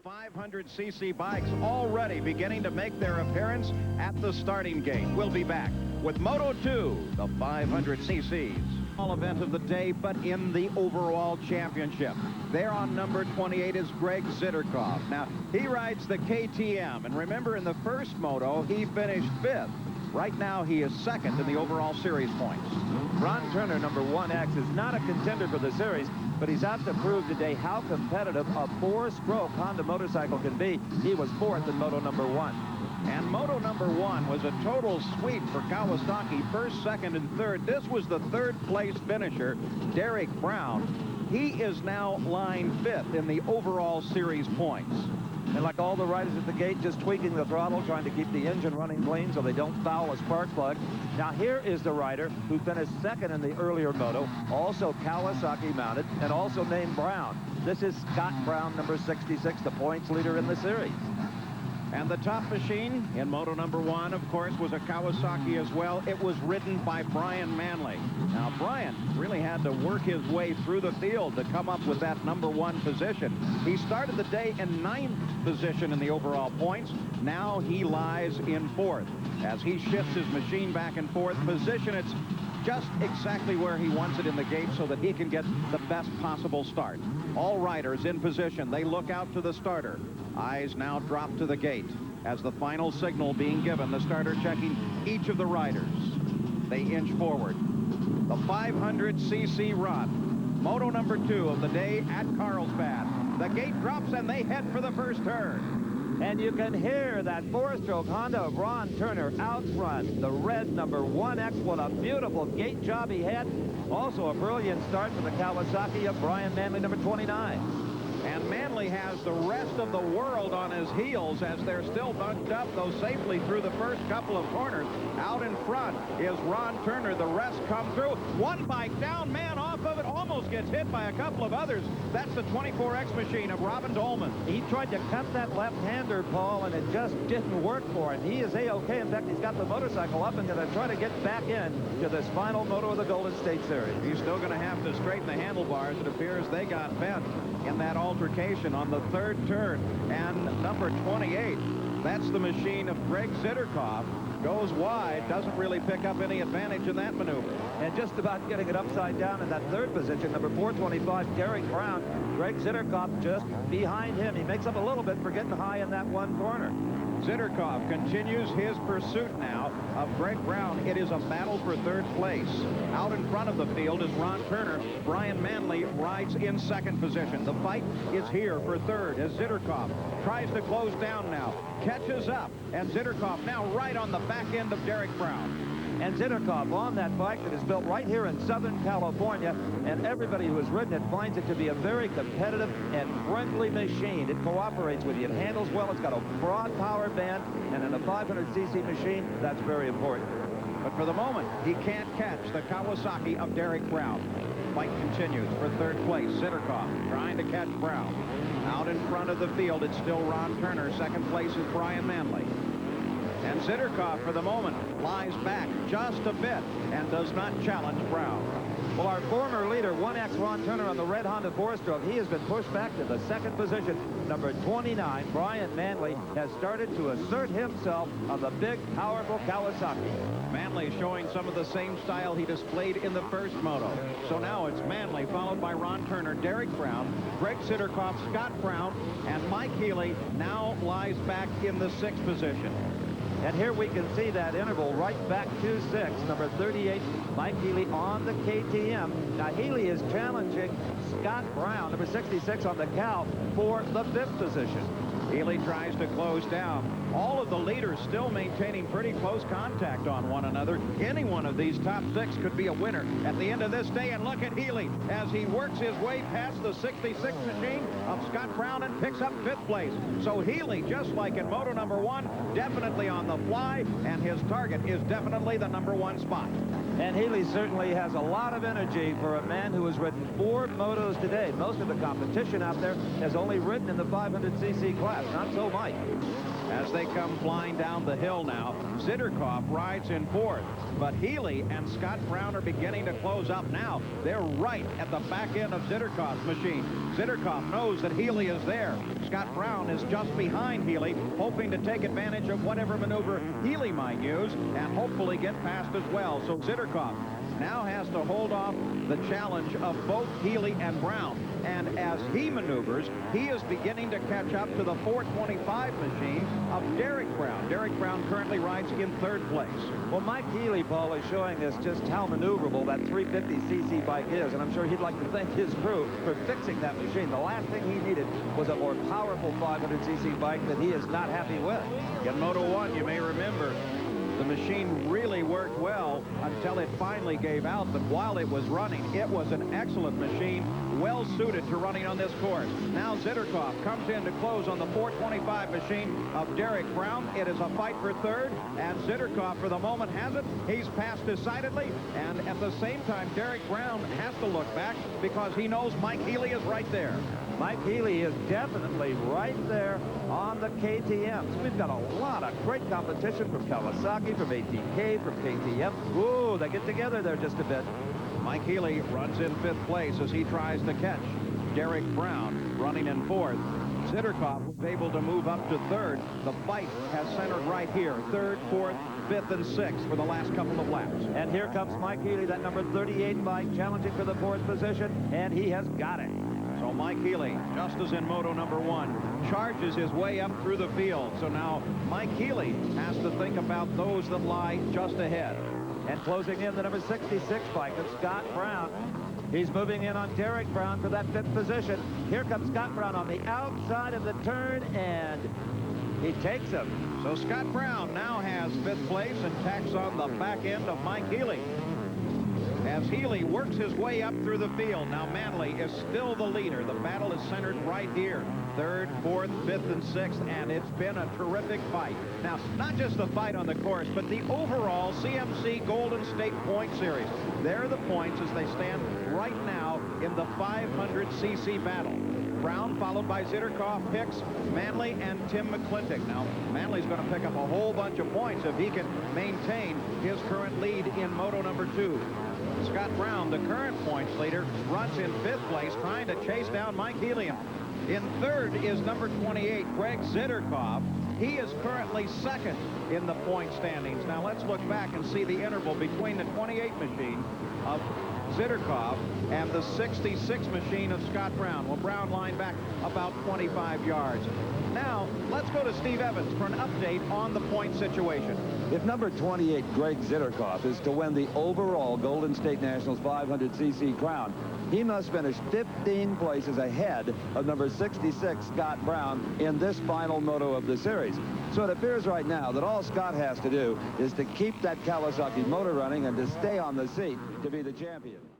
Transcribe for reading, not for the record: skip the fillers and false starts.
The 500cc bikes already beginning to make their appearance at the starting gate. We'll be back with Moto 2, the 500cc's. All event of the day, but in the overall championship. There on number 28 is Greg Zitterkoff. Now, he rides the KTM, and remember in the first moto, he finished 5th. Right now, he is 2nd in the overall series points. Ron Turner, number 1X, is not a contender for the series, but he's out to prove today how competitive a 4-stroke Honda motorcycle can be. He was 4th in moto number 1. And moto number 1 was a total sweep for Kawasaki, 1st, 2nd, and 3rd. This was the 3rd place finisher, Derek Brown. He is now lying 5th in the overall series points. And like all the riders at the gate, just tweaking the throttle, trying to keep the engine running clean so they don't foul a spark plug. Now here is the rider who finished 2nd in the earlier moto, also Kawasaki mounted, and also named Brown. This is Scott Brown, number 66, the points leader in the series. And the top machine in moto number 1, of course, was a Kawasaki as well. It was ridden by Brian Manley. Now, Brian really had to work his way through the field to come up with that number 1 position. He started the day in 9th position in the overall points. Now he lies in 4th. As he shifts his machine back and forth, position it's just exactly where he wants it in the gate so that he can get the best possible start. All riders in position. They look out to the starter. Eyes now drop to the gate as the final signal being given. The starter checking each of the riders. They inch forward. The 500cc run. Moto number 2 of the day at Carlsbad. The gate drops and they head for the first turn. And you can hear that 4-stroke Honda of Ron Turner out front. The red number 1X. What a beautiful gate job he had. Also a brilliant start for the Kawasaki of Brian Manley, number 29. And Manley has the rest of the world on his heels as they're still bunked up, though safely through the first couple of corners. Out in front is Ron Turner. The rest come through. One bike down, man off of it, almost gets hit by a couple of others. That's the 24X machine of Robin Dolman. He tried to cut that left-hander, Paul, and it just didn't work for him. He is A-OK. In fact, he's got the motorcycle up and going to try to get back in to this final moto of the Golden State Series. He's still going to have to straighten the handlebars. It appears they got bent in that altercation on the 3rd turn. And number 28, that's the machine of Greg Zitterkoff, goes wide, doesn't really pick up any advantage in that maneuver. And just about getting it upside down in that 3rd position, number 425, Derek Brown. Greg Zitterkoff just behind him. He makes up a little bit for getting high in that one corner. Zitterkoff continues his pursuit now of Greg Brown. It is a battle for 3rd place. Out in front of the field is Ron Turner. Brian Manley rides in 2nd position. The fight is here for 3rd as Zitterkoff tries to close down now. Catches up, and Zitterkoff now right on the back end of Derek Brown. And Zitterkoff on that bike that is built right here in Southern California, and everybody who has ridden it finds it to be a very competitive and friendly machine. It cooperates with you. It handles well. It's got a broad power band, and in a 500cc machine, that's very important. But for the moment, he can't catch the Kawasaki of Derek Brown. Fight continues for 3rd place. Zitterkoff trying to catch Brown. Out in front of the field, it's still Ron Turner. 2nd place is Brian Manley. And Zitterkoff, for the moment, lies back just a bit and does not challenge Brown. Well, our former leader, 1X Ron Turner on the red Honda 4-stroke, he has been pushed back to the 2nd position. Number 29, Brian Manley, has started to assert himself on the big, powerful Kawasaki. Manley showing some of the same style he displayed in the first moto. So now it's Manley, followed by Ron Turner, Derek Brown, Greg Zitterkoff, Scott Brown, and Mike Healy now lies back in the 6th position. And here we can see that interval right back to 6. Number 38, Mike Healy on the KTM. Now, Healy is challenging Scott Brown, number 66 on the Cal, for the 5th position. Healy tries to close down. All of the leaders still maintaining pretty close contact on one another. Any one of these top 6 could be a winner at the end of this day. And look at Healy as he works his way past the 66 machine of Scott Brown and picks up 5th place. So Healy, just like in moto number 1, definitely on the fly, and his target is definitely the number 1 spot. And Healy certainly has a lot of energy for a man who has ridden 4 motos today. Most of the competition out there has only ridden in the 500cc class. class. Not so Mike. As they come flying down the hill now, Zitterkoff rides in fourth. But Healy and Scott Brown are beginning to close up now. They're right at the back end of Zitterkoff's machine. Zitterkoff knows that Healy is there. Scott Brown is just behind Healy, hoping to take advantage of whatever maneuver Healy might use and hopefully get past as well. So Zitterkoff now has to hold off the challenge of both Healy and Brown. And as he maneuvers, he is beginning to catch up to the 425 machine of Derek Brown. Derek Brown currently rides in third place. Well, Mike Healy, Paul, is showing us just how maneuverable that 350cc bike is, and I'm sure he'd like to thank his crew for fixing that machine. The last thing he needed was a more powerful 500cc bike that he is not happy with. In Moto 1, you may remember, the machine really worked well until it finally gave out, but while it was running, it was an excellent machine, well suited to running on this course. Now Zitterkoff comes in to close on the 425 machine of Derek Brown. It is a fight for third, and Zitterkoff for the moment has it. He's passed decidedly, and at the same time, Derek Brown has to look back because he knows Mike Healy is right there. Mike Healy is definitely right there on the KTMs. We've got a lot of great competition from Kawasaki, from ATK, from KTM. Ooh, they get together there just a bit. Mike Healy runs in fifth place as he tries to catch Derek Brown running in fourth. Zitterkoff was able to move up to third. The fight has centered right here. Third, fourth, fifth, and sixth for the last couple of laps. And here comes Mike Healy, that number 38 bike, challenging for the fourth position, and he has got it. So Mike Healy, just as in Moto number 1, charges his way up through the field. So now Mike Healy has to think about those that lie just ahead. And closing in the number 66 bike of Scott Brown. He's moving in on Derek Brown for that fifth position. Here comes Scott Brown on the outside of the turn, and he takes him. So Scott Brown now has fifth place and tacks on the back end of Mike Healy. As Healy works his way up through the field, now Manley is still the leader. The battle is centered right here. Third, fourth, fifth, and sixth, and it's been a terrific fight. Now, not just the fight on the course, but the overall CMC Golden State Point Series. There are the points as they stand right now in the 500cc battle. Brown, followed by Zitterkoff, Hicks, Manley, and Tim McClintock. Now, Manley's going to pick up a whole bunch of points if he can maintain his current lead in Moto number 2. Scott Brown, the current points leader, runs in fifth place, trying to chase down Mike Healy. In third is number 28, Greg Zitterkoff. He is currently second in the point standings. Now let's look back and see the interval between the 28 machine of Zitterkoff and the 66 machine of Scott Brown. Well, Brown lined back about 25 yards. Now, let's go to Steve Evans for an update on the point situation. If number 28, Greg Zitterkoff, is to win the overall Golden State Nationals 500cc crown, he must finish 15 places ahead of number 66, Scott Brown, in this final moto of the series. So it appears right now that all Scott has to do is to keep that Kawasaki motor running and to stay on the seat to be the champion.